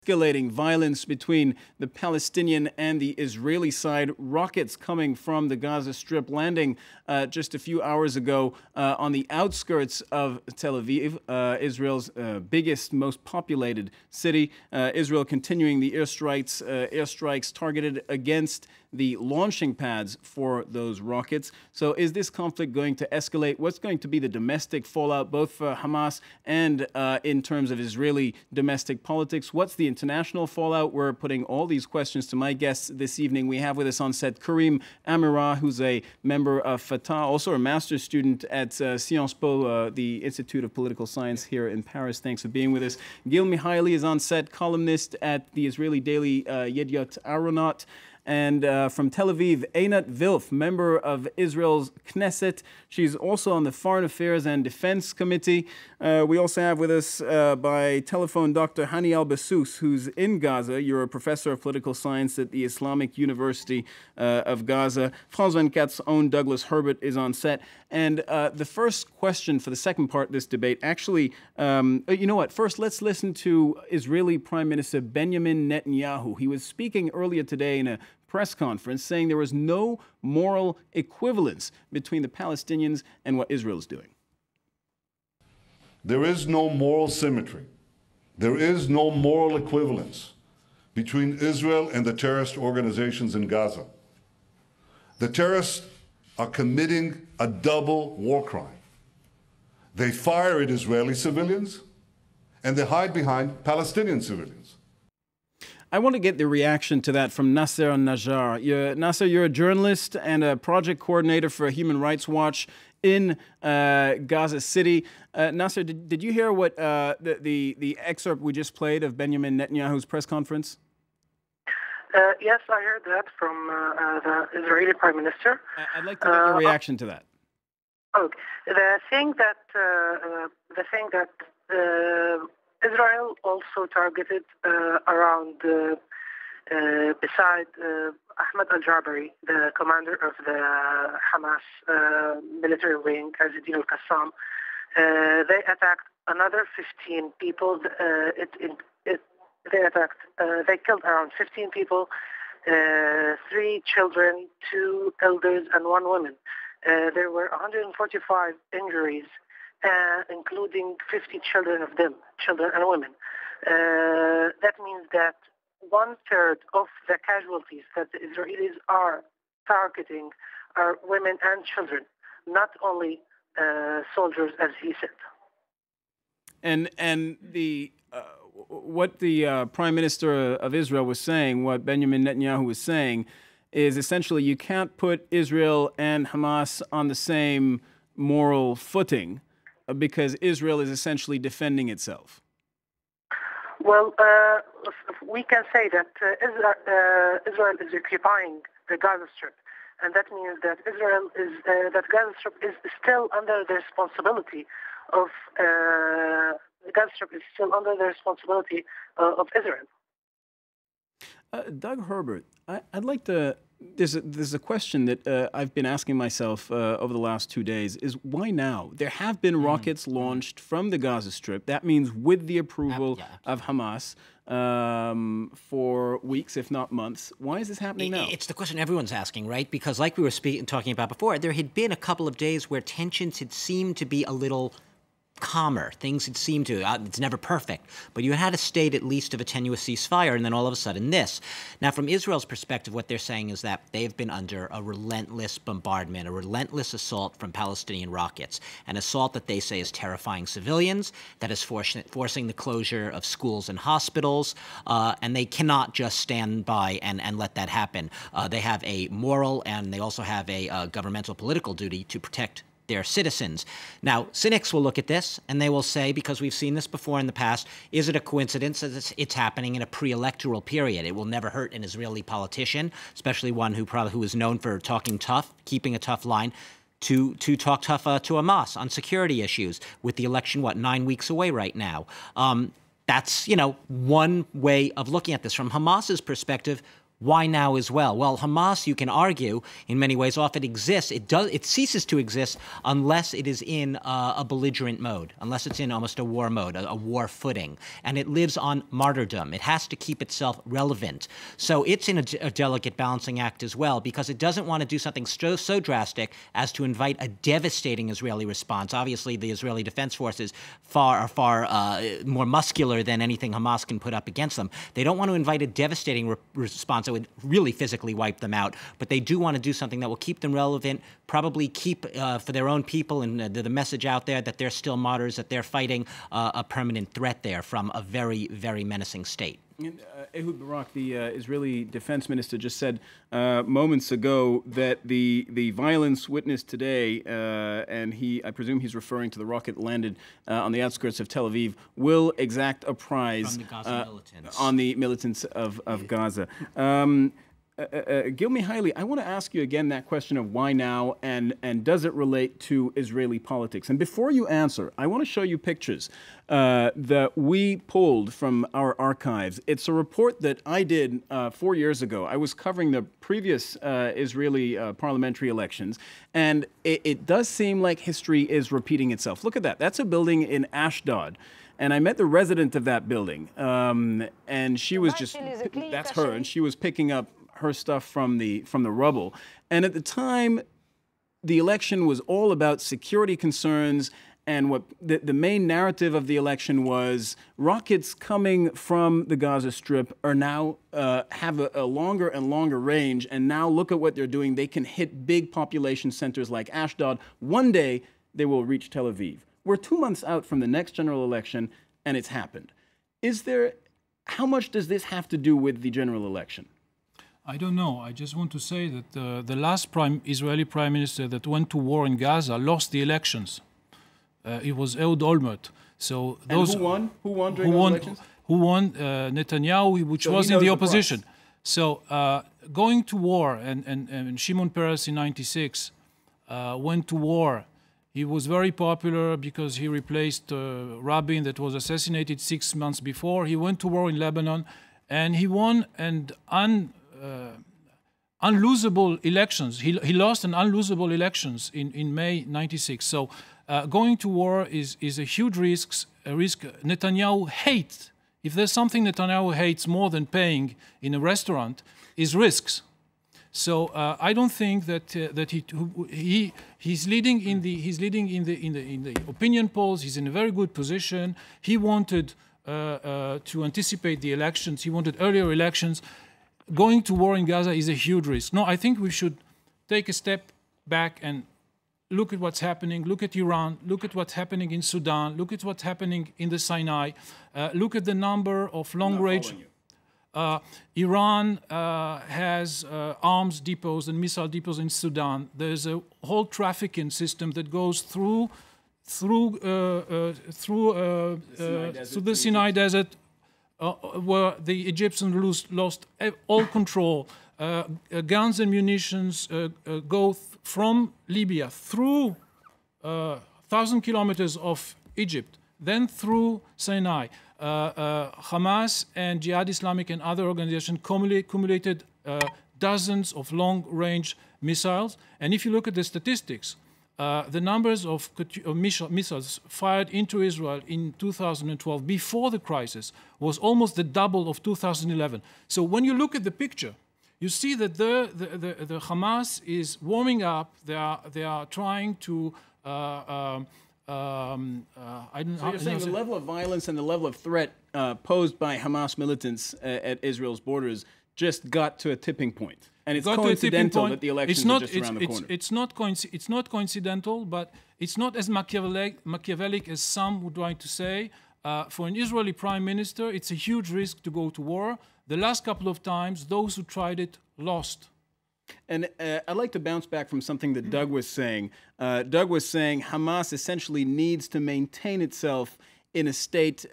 Escalating violence between the Palestinian and the Israeli side. Rockets coming from the Gaza Strip landing just a few hours ago on the outskirts of Tel Aviv, Israel's biggest, most populated city. Israel continuing the airstrikes targeted against the launching pads for those rockets. So is this conflict going to escalate? What's going to be the domestic fallout, both for Hamas and in terms of Israeli domestic politics? What's the international fallout? We're putting all these questions to my guests this evening. We have with us on set Kareem, AMIRAT, who's a member of Fatah, also a master's student at Sciences Po, the Institute of Political Science here in Paris. Thanks for being with us. Gil MIHAELY is on set, columnist at the Israeli daily Yedioth Ahronoth. And from Tel Aviv, Einat WILF, member of Israel's Knesset. She's also on the Foreign Affairs and Defense Committee. We also have with us by telephone Dr. Hani AL-BASOOS, who's in Gaza. You're a professor of political science at the Islamic University of Gaza. France 24's own Douglas Herbert is on set. And the first question for the second part of this debate, actually, you know what? First, let's listen to Israeli Prime Minister Benjamin Netanyahu. He was speaking earlier today in a press conference saying there was no moral equivalence between the Palestinians and what Israel is doing. There is no moral symmetry. There is no moral equivalence between Israel and the terrorist organizations in Gaza. The terrorists are committing a double war crime. They fire at Israeli civilians and they hide behind Palestinian civilians. I want to get the reaction to that from Nasser and NAJJAR. Nasser, you're a journalist and a project coordinator for Human Rights Watch in Gaza City. Nasser, did you hear what the excerpt we just played of Benjamin Netanyahu's press conference? Yes, I heard that from the Israeli Prime Minister. I'd like to get your reaction to that. Okay. The thing that Israel also targeted around beside Ahmed al-Jabari, the commander of the Hamas military wing, Yedioth al-Qassam. They attacked another 15 people. They killed around 15 people, 3 children, 2 elders, and 1 woman. There were 145 injuries, including 50 children and women. That means that 1/3 of the casualties that the Israelis are targeting are women and children, not only soldiers, as he said. And the what the Prime Minister of Israel was saying, what Benjamin Netanyahu was saying, is essentially you can't put Israel and Hamas on the same moral footing because Israel is essentially defending itself. Well, we can say that Israel is occupying the Gaza Strip, and that means that that Gaza Strip is still under the responsibility of Israel. Doug Herbert, I'd like to. There's a question that I've been asking myself over the last 2 days, is why now? There have been rockets launched from the Gaza Strip. That means with the approval of Hamas for weeks, if not months. Why is this happening now? It's the question everyone's asking, right? Because like we were talking about before, there had been a couple of days where tensions had seemed to be a little calmer. Things had seemed to, it's never perfect, but you had a state at least of a tenuous ceasefire, and then all of a sudden this. Now, from Israel's perspective, what they're saying is that they've been under a relentless bombardment, a relentless assault from Palestinian rockets, an assault that they say is terrifying civilians, that is forcing the closure of schools and hospitals, and they cannot just stand by and let that happen. They have a moral and they also have a governmental political duty to protect their citizens. Now, cynics will look at this and they will say, because we've seen this before in the past, is it a coincidence that it's happening in a pre-electoral period? It will never hurt an Israeli politician, especially one who is known for talking tough, keeping a tough line, to talk tough to Hamas on security issues with the election, 9 weeks away right now. That's, one way of looking at this. From Hamas's perspective, why now as well? Well, Hamas, you can argue, in many ways, often exists. It ceases to exist unless it is in a belligerent mode, unless it's in almost a war mode, a war footing. And it lives on martyrdom. It has to keep itself relevant. So it's in a delicate balancing act as well, because it doesn't want to do something so drastic as to invite a devastating Israeli response. Obviously, the Israeli Defense Forces are far more muscular than anything Hamas can put up against them. They don't want to invite a devastating response that would really physically wipe them out, but they do want to do something that will keep them relevant, probably keep for their own people and the message out there that they're still martyrs, that they're fighting a permanent threat there from a very, very menacing state. And, Ehud Barak, the Israeli defense minister, just said moments ago that the violence witnessed today, and I presume he's referring to the rocket landed on the outskirts of Tel Aviv, will exact a prize from the Gaza militants. On the militants of Gaza. Gil MIHAELY, I want to ask you again that question of why now, and does it relate to Israeli politics? And before you answer, I want to show you pictures that we pulled from our archives. It's a report that I did 4 years ago. I was covering the previous Israeli parliamentary elections, and it does seem like history is repeating itself. Look at that. That's a building in Ashdod. And I met the resident of that building, and she was just, that's her, and she was picking up her stuff from the rubble. And at the time, the election was all about security concerns, and what the main narrative of the election was rockets coming from the Gaza Strip are now have a longer and longer range, and now look at what they're doing. They can hit big population centers like Ashdod. One day, they will reach Tel Aviv. We're 2 months out from the next general election, and it's happened. How much does this have to do with the general election? I don't know. I just want to say that the last Israeli prime minister that went to war in Gaza lost the elections. It was Ehud Olmert. So those and who won during the elections? Who won? Netanyahu, which was in the opposition. So going to war, and Shimon Peres in '96 went to war. He was very popular because he replaced Rabin that was assassinated 6 months before. He went to war in Lebanon, and he won an unlosable elections. He lost an unlosable elections in May '96. So going to war is a huge risk. Netanyahu hates. If there's something Netanyahu hates more than paying in a restaurant, is risks. So I don't think that he's leading in the opinion polls. He's in a very good position. He wanted to anticipate the elections. He wanted earlier elections. Going to war in Gaza is a huge risk. No, I think we should take a step back and look at what's happening. Look at Iran. Look at what's happening in Sudan. Look at what's happening in the Sinai. Look at the number of long-range. Iran has arms depots and missile depots in Sudan. There's a whole trafficking system that goes through the Sinai Desert, where the Egyptians lost all control. Guns and munitions go from Libya through 1,000 kilometers of Egypt, then through Sinai. Hamas and Jihad Islamic and other organizations accumulated dozens of long-range missiles. And if you look at the statistics, the numbers of missiles fired into Israel in 2012, before the crisis, was almost the double of 2011. So when you look at the picture, you see that the Hamas is warming up. They are trying to So you're saying the level of violence and the level of threat posed by Hamas militants at Israel's borders just got to a tipping point. And it's coincidental that the elections are just around the corner. It's not coincidental, but it's not as Machiavellic as some would like to say. For an Israeli prime minister, it's a huge risk to go to war. The last couple of times, those who tried it lost. And I'd like to bounce back from something that Doug was saying. Doug was saying Hamas essentially needs to maintain itself in a state,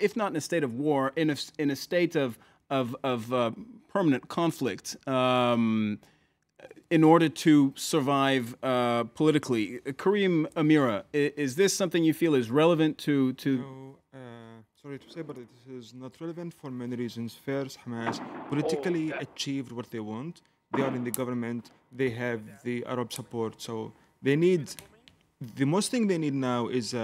if not in a state of war, in a state of permanent conflict in order to survive politically. Kareem, AMIRAT, is this something you feel is relevant to? Sorry to say, but it is not relevant for many reasons. First, Hamas politically achieved what they want. They are in the government. They have the Arab support. So they need, the most thing they need now is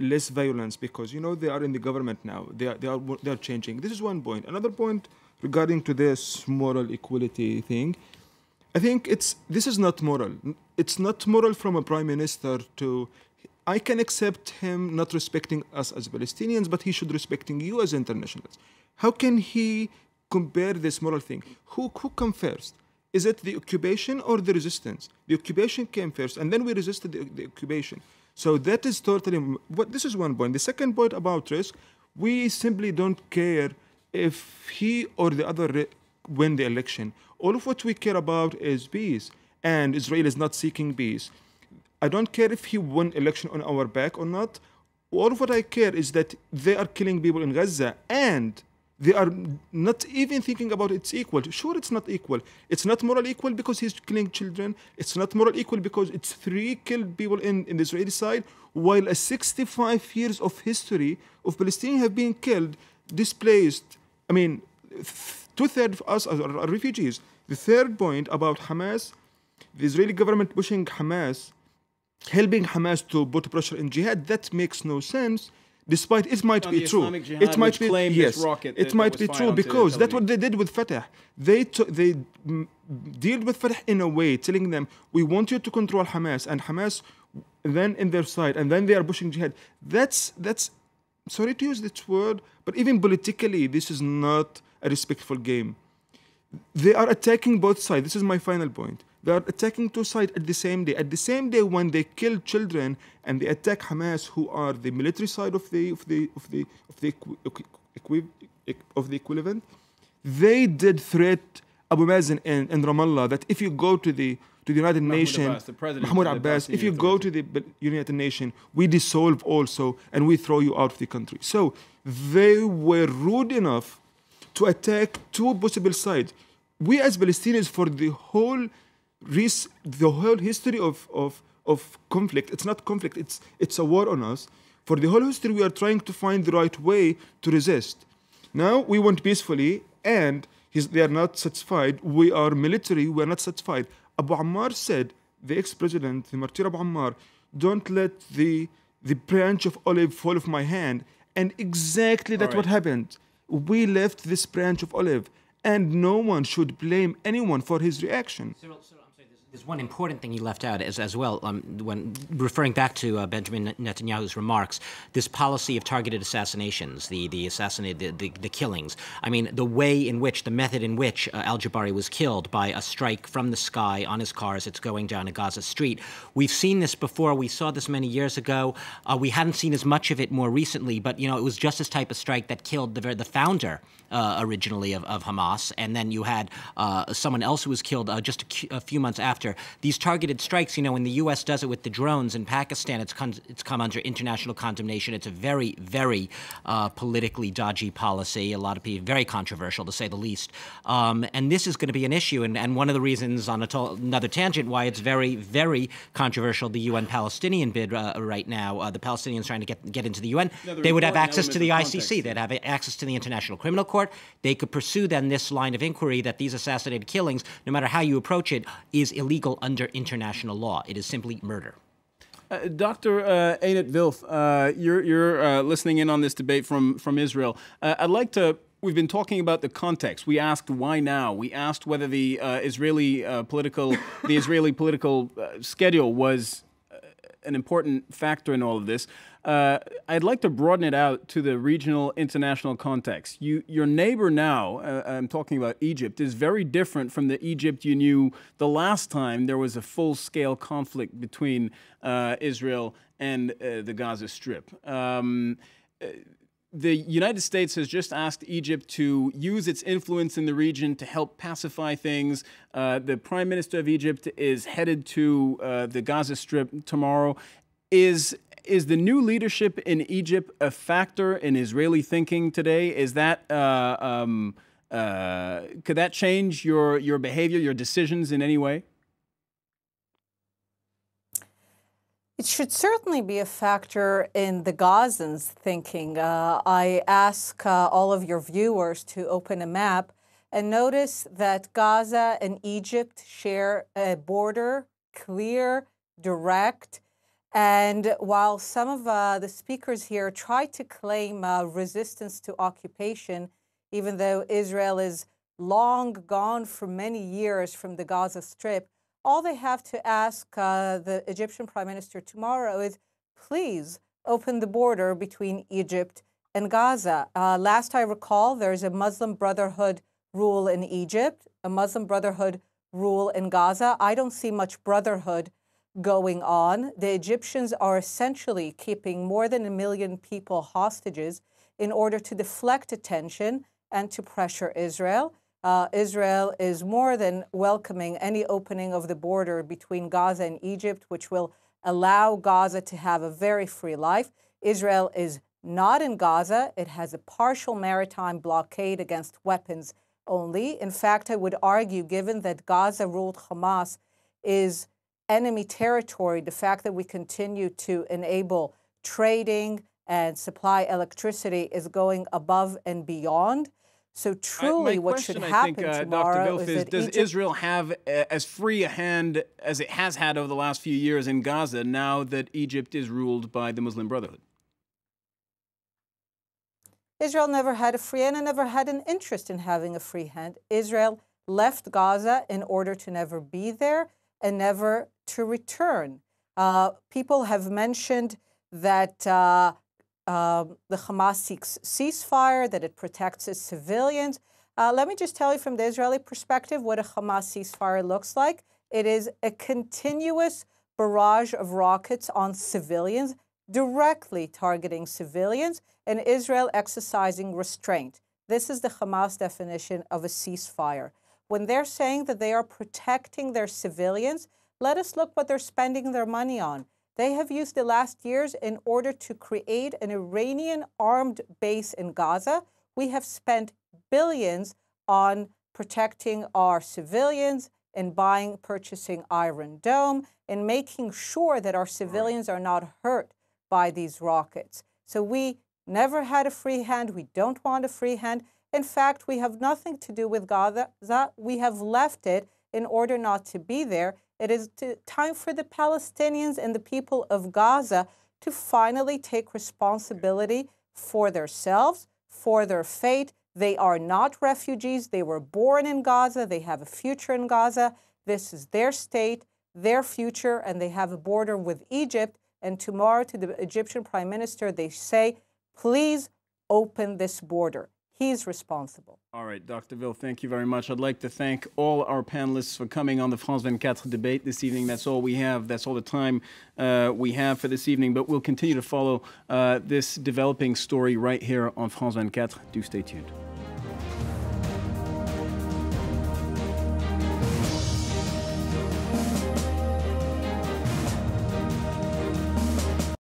less violence, because, you know, they are in the government now. They are changing. This is one point. Another point regarding to this moral equality thing, I think this is not moral. It's not moral from a prime minister to, I can accept him not respecting us as Palestinians, but he should respecting you as internationals. How can he compare this moral thing? Who come first? Is it the occupation or the resistance? The occupation came first, and then we resisted the occupation. So that is totally, this is one point. The second point about risk, we simply don't care if he or the other win the election. All of what we care about is peace, and Israel is not seeking peace. I don't care if he won election on our back or not. All of what I care is that they are killing people in Gaza, and they are not even thinking about it's equal. Sure, it's not equal. It's not moral equal because he's killing children. It's not moral equal because it's 3 killed people in the Israeli side, while a 65 years of history of Palestinians have been killed, displaced. I mean, 2/3 of us are refugees. The third point about Hamas, the Israeli government pushing Hamas, helping Hamas to put pressure in jihad, that makes no sense. Despite it might be true, it might be yes, it might be true because that's what they did with Fatah. They dealt with Fatah in a way, telling them we want you to control Hamas, and Hamas then in their side, and then they are pushing jihad. That's sorry to use this word, but even politically, this is not a respectful game. They are attacking both sides. This is my final point. They are attacking 2 sides at the same day. At the same day, when they kill children and they attack Hamas, who are the military side of the equivalent, they did threat Abu Mazen in Ramallah that if you go to the United Nations, Mahmoud Abbas, if you go to the United Nations, we dissolve also and we throw you out of the country. So they were rude enough to attack 2 possible sides. We as Palestinians, for the whole history of conflict, it's not conflict, it's a war on us. For the whole history, we are trying to find the right way to resist. Now we want peacefully, and they are not satisfied. We are military, we are not satisfied. Abu Ammar said, the ex-president, the martyr Abu Ammar, don't let the branch of olive fall off my hand. And exactly that's what happened. We left this branch of olive, and no one should blame anyone for his reaction. Cyril, I'm sorry, there's one important thing you left out as well, when referring back to Benjamin Netanyahu's remarks, this policy of targeted assassinations, the killings. I mean, the method in which al-Jabari was killed by a strike from the sky on his car as it's going down a Gaza street. We've seen this before. We saw this many years ago. We hadn't seen as much of it more recently, but, you know, it was just this type of strike that killed the founder originally of Hamas, and then you had someone else who was killed just a few months after. These targeted strikes, you know, when the U.S. does it with the drones in Pakistan, it's come under international condemnation. It's a very, very politically dodgy policy. A lot of people, very controversial to say the least. And this is going to be an issue, and one of the reasons, on another tangent, why it's very, very controversial, the UN-Palestinian bid right now, the Palestinians trying to get into the UN, they would have access to the ICC. They'd have access to the International Criminal Court. They could pursue then this line of inquiry that these assassinated killings, no matter how you approach it, is illegal under international law. It is simply murder. Dr. Einat WILF, you're listening in on this debate from Israel. I'd like to. We've been talking about the context. We asked why now. We asked whether the Israeli political schedule was an important factor in all of this. I'd like to broaden it out to the regional international context. Your neighbor now, I'm talking about Egypt, is very different from the Egypt you knew the last time there was a full-scale conflict between Israel and the Gaza Strip. The United States has just asked Egypt to use its influence in the region to help pacify things. The Prime Minister of Egypt is headed to the Gaza Strip tomorrow. Is the new leadership in Egypt a factor in Israeli thinking today? Is that could that change your behavior, your decisions in any way? It should certainly be a factor in the Gazans' thinking. I ask all of your viewers to open a map and notice that Gaza and Egypt share a border, clear, direct. And while some of the speakers here try to claim resistance to occupation, even though Israel is long gone for many years from the Gaza Strip, all they have to ask the Egyptian Prime Minister tomorrow is, please open the border between Egypt and Gaza. Last I recall, there's a Muslim Brotherhood rule in Egypt, a Muslim Brotherhood rule in Gaza. I don't see much brotherhood going on. The Egyptians are essentially keeping more than 1 million people hostages in order to deflect attention and to pressure Israel. Israel is more than welcoming any opening of the border between Gaza and Egypt, which will allow Gaza to have a very free life. Israel is not in Gaza. It has a partial maritime blockade against weapons only. In fact, I would argue, given that Gaza-ruled Hamas is enemy territory, the fact that we continue to enable trading and supply electricity is going above and beyond. So truly what should happen tomorrow Dr. Wilf, does Israel have as free a hand as it has had over the last few years in Gaza now that Egypt is ruled by the Muslim Brotherhood? Israel never had a free hand and never had an interest in having a free hand. Israel left Gaza in order to never be there and never to return. People have mentioned that the Hamas seeks ceasefire, that it protects its civilians. Let me just tell you from the Israeli perspective what a Hamas ceasefire looks like. It is a continuous barrage of rockets on civilians, directly targeting civilians, and Israel exercising restraint. This is the Hamas definition of a ceasefire. When they're saying that they are protecting their civilians, let us look what they're spending their money on. They have used the last years in order to create an Iranian armed base in Gaza. We have spent billions on protecting our civilians and purchasing Iron Dome and making sure that our civilians are not hurt by these rockets. So we never had a free hand. We don't want a free hand. In fact, we have nothing to do with Gaza. We have left it in order not to be there. It is time for the Palestinians and the people of Gaza to finally take responsibility for themselves, for their fate. They are not refugees. They were born in Gaza. They have a future in Gaza. This is their state, their future, and they have a border with Egypt. And tomorrow to the Egyptian Prime Minister, they say, please open this border. He's responsible. All right, Dr. Wilf, thank you very much. I'd like to thank all our panelists for coming on the France 24 debate this evening. That's all we have. That's all the time we have for this evening. But we'll continue to follow this developing story right here on France 24. Do stay tuned.